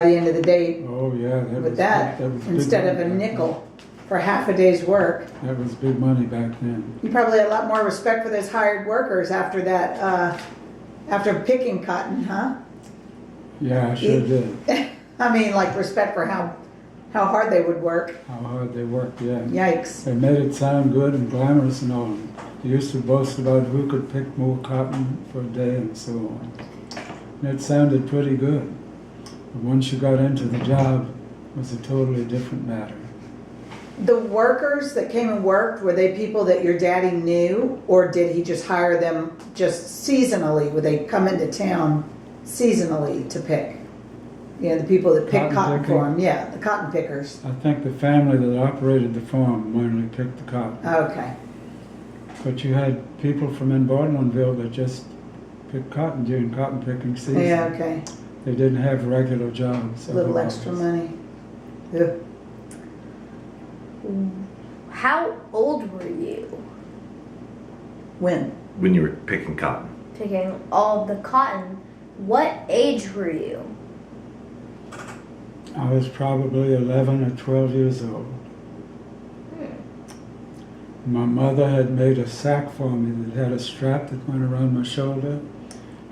the end of the day Oh, yeah. with that, instead of a nickel for half a day's work. That was big money back then. You probably had a lot more respect for those hired workers after that, after picking cotton, huh? Yeah, I sure did. I mean, like respect for how hard they would work. How hard they worked, yeah. Yikes. They made it sound good and glamorous and all. They used to boast about who could pick more cotton for a day and so on. And it sounded pretty good. But once you got into the job, it was a totally different matter. The workers that came and worked, were they people that your daddy knew, or did he just hire them just seasonally? Would they come into town seasonally to pick? You know, the people that pick cotton for him. Yeah, the cotton pickers. I think the family that operated the farm mainly picked the cotton. Okay. But you had people from in Bartlemanville that just picked cotton during cotton picking season. Yeah, okay. They didn't have regular jobs. A little extra money. Yeah. How old were you When? When you were picking cotton? picking all the cotton? What age were you? I was probably 11 or 12 years old. My mother had made a sack for me that had a strap that went around my shoulder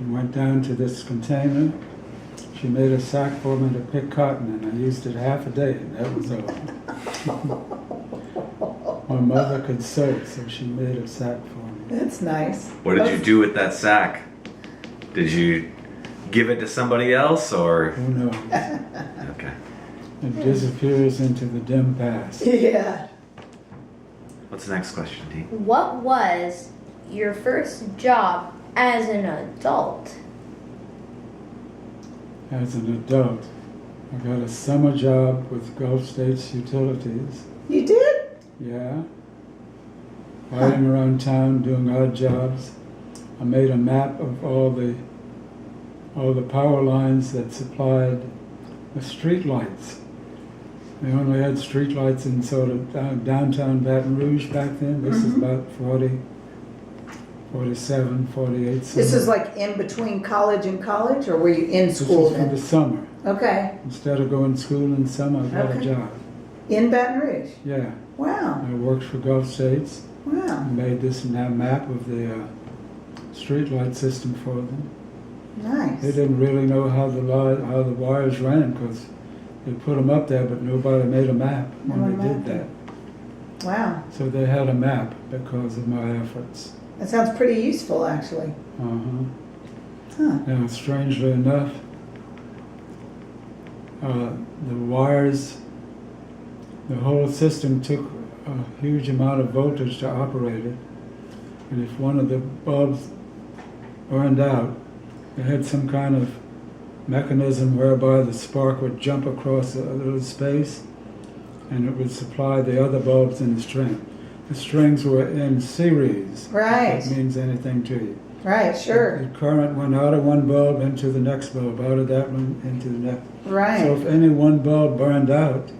and went down to this container. She made a sack for me to pick cotton, and I used it half a day, and that was all. My mother could sew, so she made a sack for me. That's nice. What did you do with that sack? Did you give it to somebody else or? Who knows? Okay. It disappears into the dim past. Yeah. What's the next question, Dee? What was your first job as an adult? As an adult, I got a summer job with Gulf States Utilities. You did? Yeah. Riding around town doing odd jobs. I made a map of all the power lines that supplied the street lights. They only had street lights in sort of downtown Baton Rouge back then. This is about 40, 47, 48. This is like in between college and college, or were you in school This was for the then? summer. Okay. Instead of going to school in summer, I got a Okay. job. In Baton Rouge? Yeah. Wow. I worked for Gulf States. Wow. I made this map of the street light system for them. They Nice. didn't really know how the wires ran because they put them up there, but nobody made a map when No one they did mapped that. it. Wow. So they had a map because of my efforts. That sounds pretty useful, actually. Uh-huh. Huh. Now, strangely enough, the wires, the whole system took a huge amount of voltage to operate it. And if one of the bulbs burned out, they had some kind of mechanism whereby the spark would jump across a little space and it would supply the other bulbs in the string. The strings were in series. Right. If that means anything to you. Right, sure. The current went out of one bulb into the next bulb, out of that one into the next. So Right. if any one bulb burned out,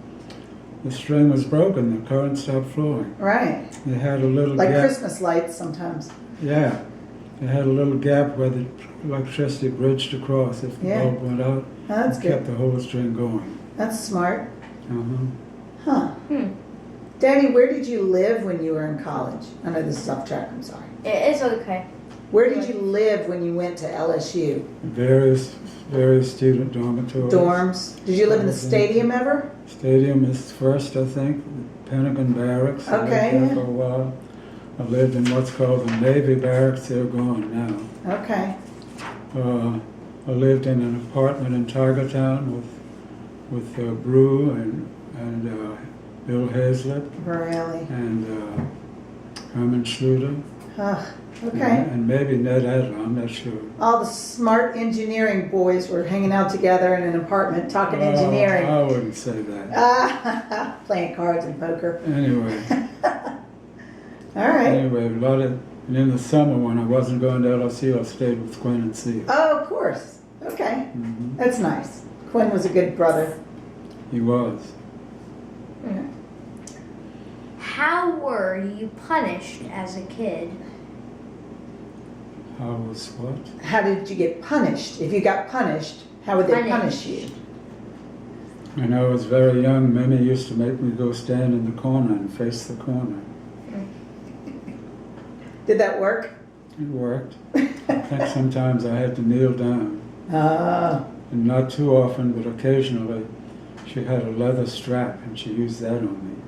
the string was broken, the current stopped flowing. Right. They had a little Like gap. Christmas lights sometimes. Yeah. They had a little gap where the electricity bridged across if the Yeah. bulb went out. Oh, that's It kept good. the whole string going. That's smart. Uh-huh. Huh. Daddy, where did you live when you were in college? I know this is off track, I'm sorry. It's okay. Where did you live when you went to LSU? Various student dormitories. Dorms? Did you live in the stadium ever? Stadium is first, I think. Pentagon Barracks. I lived Okay, there yeah. for a while. I lived in what's called the Navy Barracks. They're gone now. Okay. I lived in an apartment in Tigertown with Brew and Bill Hazlett Really? and Herman Schluter. Huh. Okay. And maybe Ned Adler, I'm not sure. All the smart engineering boys were hanging out together in an apartment talking engineering. I wouldn't say that. Playing cards and poker. Anyway, All right. and in the summer when I wasn't going to LSU, I stayed with Quinn and Seal. Oh, of course. Okay. Mhm. That's nice. Quinn was a good brother. He was. Yeah. How were you punished as a kid? How was what? How did you get punished? If you got punished, how would they punish you? When I was very young, Mimi used to make me go stand in the corner and face the corner. Did that work? It worked. I think sometimes I had to kneel down. And not too often, but occasionally, she had a leather strap and she used that on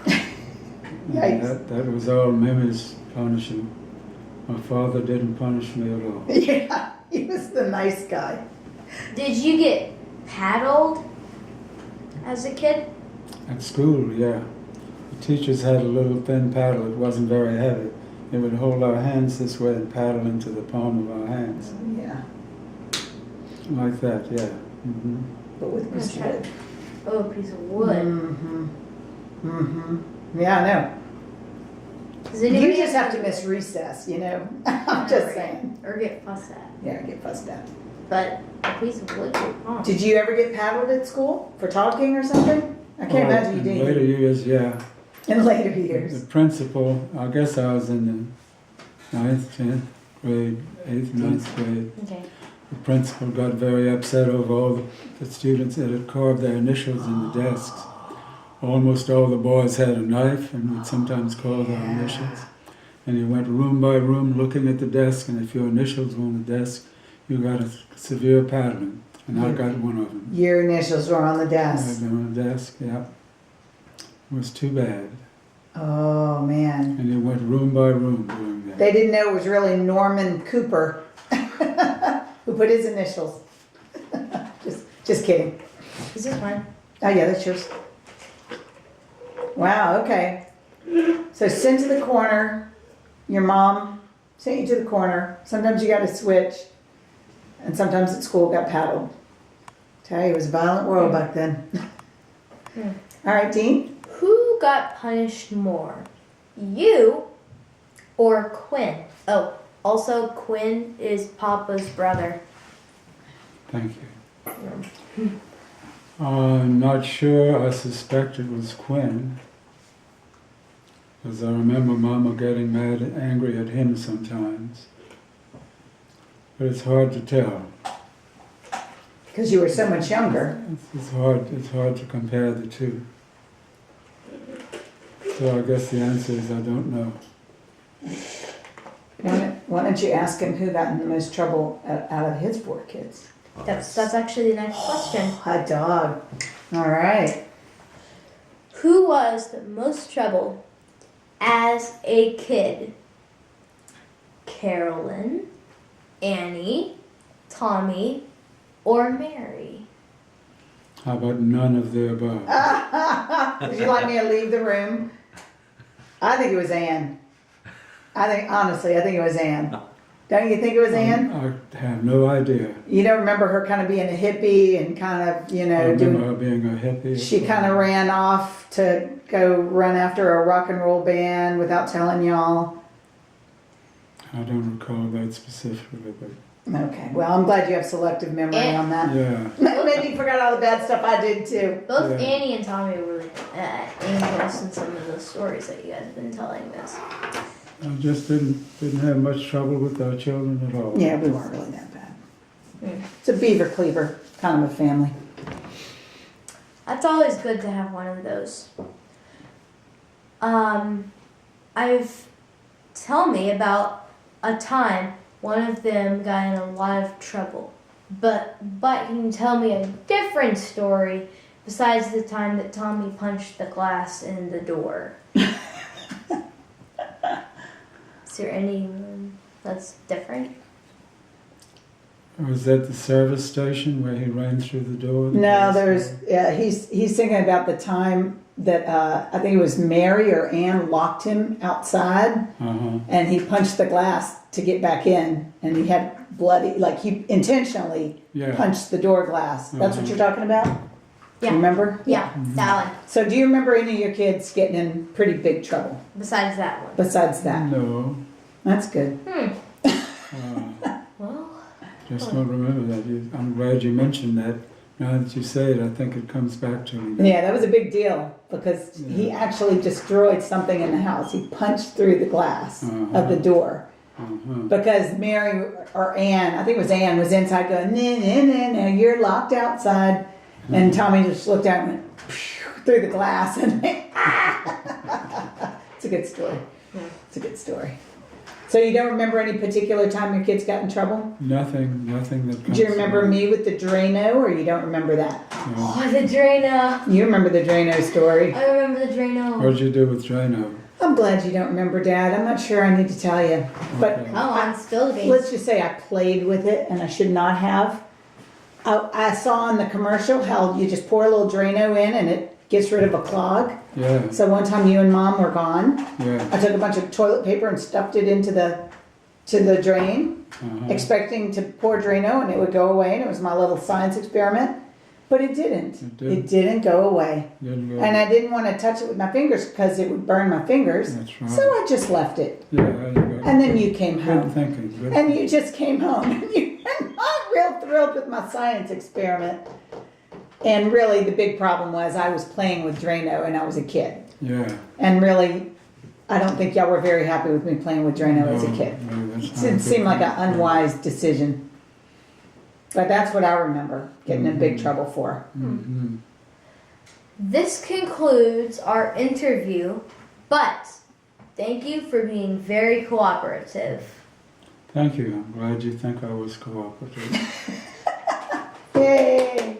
me. Yikes. That was all Mimi's punishing. My father didn't punish me at all. Yeah, he was the nice guy. Did you get paddled as a kid? At school, yeah. The teachers had a little thin paddle. It wasn't very heavy. They would hold our hands this way and paddle into the palm of our hands. Yeah, Like that, yeah. Hmm. but with I'm Mr. trying- Wood. Oh, a piece of wood. Mm-hmm. Mm-hmm. Yeah, I know. Does You anybody just have to miss recess, you know? I'm just saying. Or get fussed at. Yeah, get fussed at. But a piece of wood. Oh. Did you ever get paddled at school for talking or something? I can't imagine you In did. later years, yeah. In later The years. principal, I guess I was in the 9th, 10th grade, 8th, 9th grade. Okay. The principal got very upset over all the students that had carved their initials in the desks. Almost all the boys had a knife and would sometimes carve their initials. And he went room by room looking at the desk, and if your initials were on the desk, you got a severe paddling. And I got one of them. Your initials were on the I had desk. them on the desk, yeah. It was too bad. Oh, man. And he went room by room doing that. They didn't know it was really Norman Cooper who put his initials. just kidding. Is this mine? Oh, yeah, that's yours. Wow, okay. So sent to the corner. Your mom sent you to the corner. Sometimes you got to switch. And sometimes at school got paddled. Tell you, it was a violent world back then. All right, Dean. Who got punished more? You or Quinn? Oh, also Quinn is Papa's brother. Thank you. I'm not sure. I suspect it was Quinn. Because I remember Mama getting mad and angry at him sometimes. But it's hard to tell. Because you were so much younger. It's hard to compare the two. So I guess the answer is I don't know. Why don't you ask him who got in the most trouble out of his 4 kids? That's actually the next question. Hot dog. All right. Who was the most trouble as a kid? Carolyn, Annie, Tommy, or Mary? How about none of the above? Would you like me to leave the room? I think it was Ann. Honestly, I think it was Ann. Don't you think it was Ann? I have no idea. You don't remember her kind of being a hippie and kind of, I remember doing. her being a hippie. She kind of ran off to go run after a rock and roll band without telling y'all. I don't recall that specifically, but Okay, well, I'm glad you have selective memory on that. yeah. Maybe you forgot all the bad stuff I did too. Both Yeah. Annie and Tommy were angels in some of the stories that you guys have been telling us. I just didn't have much trouble with our children at all. Yeah, we weren't really that bad. Mm. It's a beaver cleaver kind of a family. That's always good to have one of those. Tell me about a time one of them got in a lot of trouble. But can you tell me a different story besides the time that Tommy punched the glass in the door? Is there anyone that's different? Was that the service station where he ran through the door? No, he's thinking about the time that I think it was Mary or Ann locked him outside, Uh-huh. and he punched the glass to get back in, and he had bloody, like he intentionally Yeah. punched the door glass. That's what Mhm. you're talking about? Yeah. Remember? Yeah, that one. So do you remember any of your kids getting in pretty big trouble Besides that one. besides that? No. That's good. Well, Just don't remember that. I'm glad you mentioned that. Now that you say it, I think it comes back to me. Yeah, that was a big deal because he actually destroyed something in the house. He punched through the glass of the door. Because Mary or Ann, I think it was Ann, was inside going, no, you're locked outside. And Tommy just looked out and went through the glass and it's a good story. It's a good story. So you don't remember any particular time your kids got in trouble? Nothing that comes Do you remember to mind. me with the Drano, or you don't remember that? No. Oh, the Drano. You remember the Drano story. I remember the Drano. What'd you do with Drano? I'm glad you don't remember, Dad. I'm not sure I need to tell you. But Okay. Come on, spill the beans. let's just say I played with it and I should not have. I saw in the commercial how you just pour a little Drano in and it gets rid of a clog. Yeah, So one time you and Mom were gone. yeah. I took a bunch of toilet paper and stuffed it into the drain, expecting to pour Drano and it would go away, and it was my little science experiment. But it didn't. It didn't. It didn't go away. Didn't go. And I didn't want to touch it with my fingers because it would burn my fingers. That's right. So I just left it. Yeah, there you go. And then you came Good home. thinking. Good. And you just came home. And you were not real thrilled with my science experiment. And really, the big problem was I was playing with Drano and I was a kid. Yeah. And really, I don't think y'all were very happy with me playing with Drano as a kid. No, that's It not a didn't good seem like thing. an unwise decision. But that's what I remember getting in big trouble for. Mhm. This concludes our interview, but thank you for being very cooperative. Thank you. I'm glad you think I was cooperative. Yay!